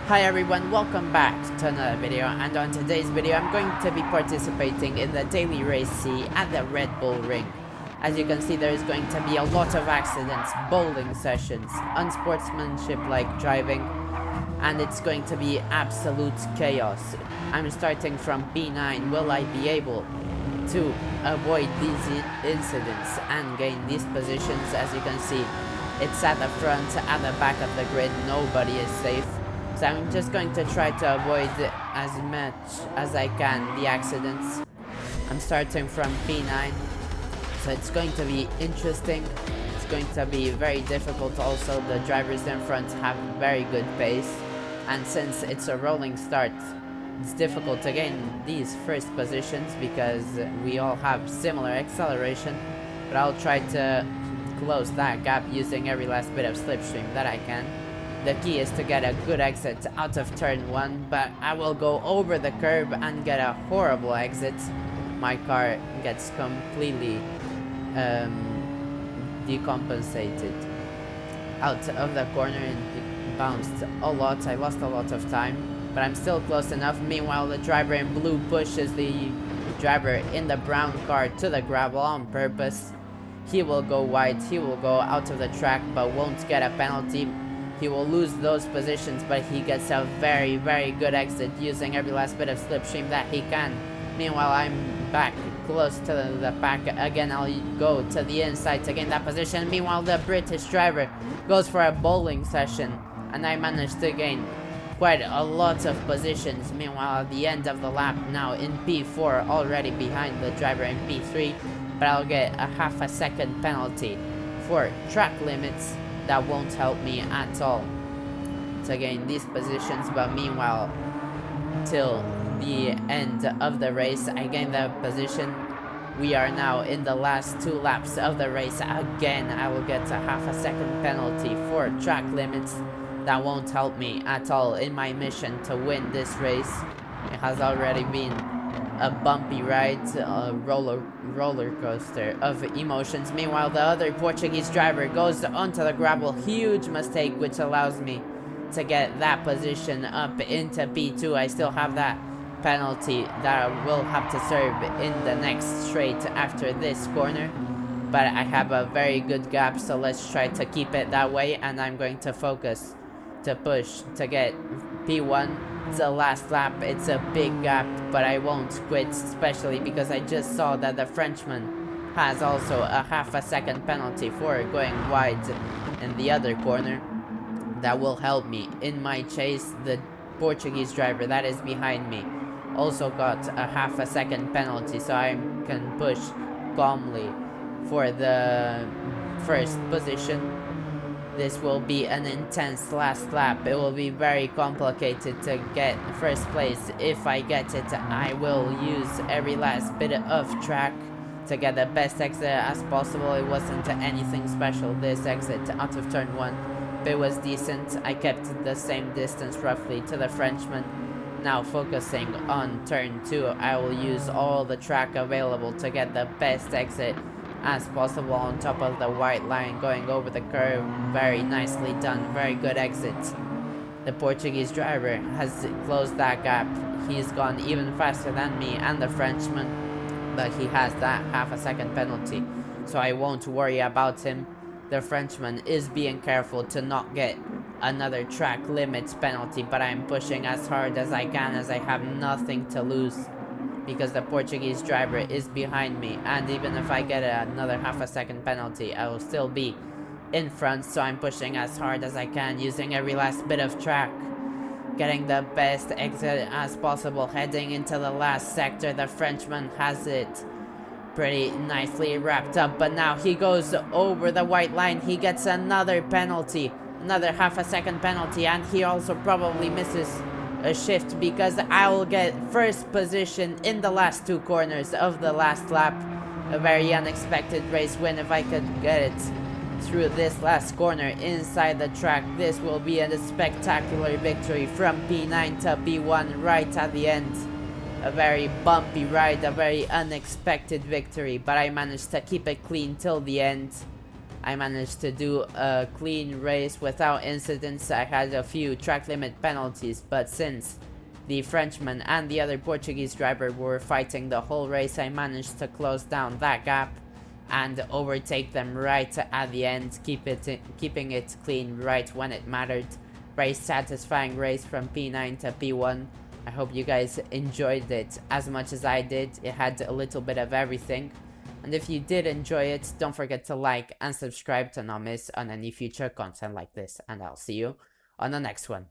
Hi everyone, welcome back to another video, and on today's video I'm going to be participating in the daily race C at the Red Bull Ring. As you can see, there is going to be a lot of accidents, bowling sessions, unsportsmanship-like driving, and it's going to be absolute chaos. I'm starting from P9. Will I be able to avoid these incidents and gain these positions? As you can see, it's at the front, at the back of the grid, nobody is safe. So I'm just going to try to avoid as much as I can the accidents. I'm starting from P9, so it's going to be interesting. It's going to be very difficult also. The drivers in front have very good pace, and since it's a rolling start, it's difficult to gain these first positions because we all have similar acceleration, but I'll try to close that gap using every last bit of slipstream that I can. The key is to get a good exit out of turn 1, but I will go over the curb and get a horrible exit. My car gets completely decompensated out of the corner and bounced a lot. I lost a lot of time, but I'm still close enough. Meanwhile, the driver in blue pushes the driver in the brown car to the gravel on purpose. He will go wide, he will go out of the track, but won't get a penalty. He will lose those positions, but he gets a very, very good exit using every last bit of slipstream that he can. Meanwhile, I'm back close to the pack again. I'll go to the inside to gain that position. Meanwhile, the British driver goes for a bowling session, and I managed to gain quite a lot of positions. Meanwhile, at the end of the lap, now in P4, already behind the driver in P3, but I'll get a half a second penalty for track limits. That won't help me at all to gain these positions, but meanwhile, till the end of the race, I gain the position. We are now in the last 2 laps of the race. Again, I will get a half a second penalty for track limits. That won't help me at all in my mission to win this race. It has already been a bumpy ride, a roller coaster of emotions. Meanwhile, the other Portuguese driver goes onto the gravel. Huge mistake, which allows me to get that position up into P2. I still have that penalty that I will have to serve in the next straight after this corner, but I have a very good gap, so let's try to keep it that way, and I'm going to focus to push to get P1. It's the last lap. It's a big gap, but I won't quit, especially because I just saw that the Frenchman has also a half a second penalty for going wide in the other corner. That will help me in my chase. The Portuguese driver that is behind me also got a half a second penalty, so I can push calmly for the first position. This will be an intense last lap. It will be very complicated to get first place. If I get it, I will use every last bit of track to get the best exit as possible. It wasn't anything special, this exit out of turn 1, but it was decent. I kept the same distance roughly to the Frenchman. Now focusing on turn 2, I will use all the track available to get the best exit as possible on top of the white line, going over the curve. Very nicely done, very good exit. The Portuguese driver has closed that gap. He's gone even faster than me and the Frenchman, but he has that half a second penalty, so I won't worry about him. The Frenchman is being careful to not get another track limits penalty, but I'm pushing as hard as I can as I have nothing to lose, because the Portuguese driver is behind me, and even if I get another half a second penalty, I will still be in front. So I'm pushing as hard as I can, using every last bit of track, getting the best exit as possible. Heading into the last sector, the Frenchman has it pretty nicely wrapped up, but now he goes over the white line. He gets another penalty, another half a second penalty, and he also probably misses a shift, because I will get first position in the last 2 corners of the last lap. A very unexpected race win. If I could get it through this last corner inside the track, this will be a spectacular victory from P9 to P1 right at the end. A very bumpy ride, a very unexpected victory, but I managed to keep it clean till the end. I managed to do a clean race without incidents. I had a few track limit penalties, but since the Frenchman and the other Portuguese driver were fighting the whole race, I managed to close down that gap and overtake them right at the end, keeping it clean right when it mattered. Very satisfying race from P9 to P1. I hope you guys enjoyed it as much as I did. It had a little bit of everything. And if you did enjoy it, don't forget to like and subscribe to not miss on any future content like this. And I'll see you on the next one.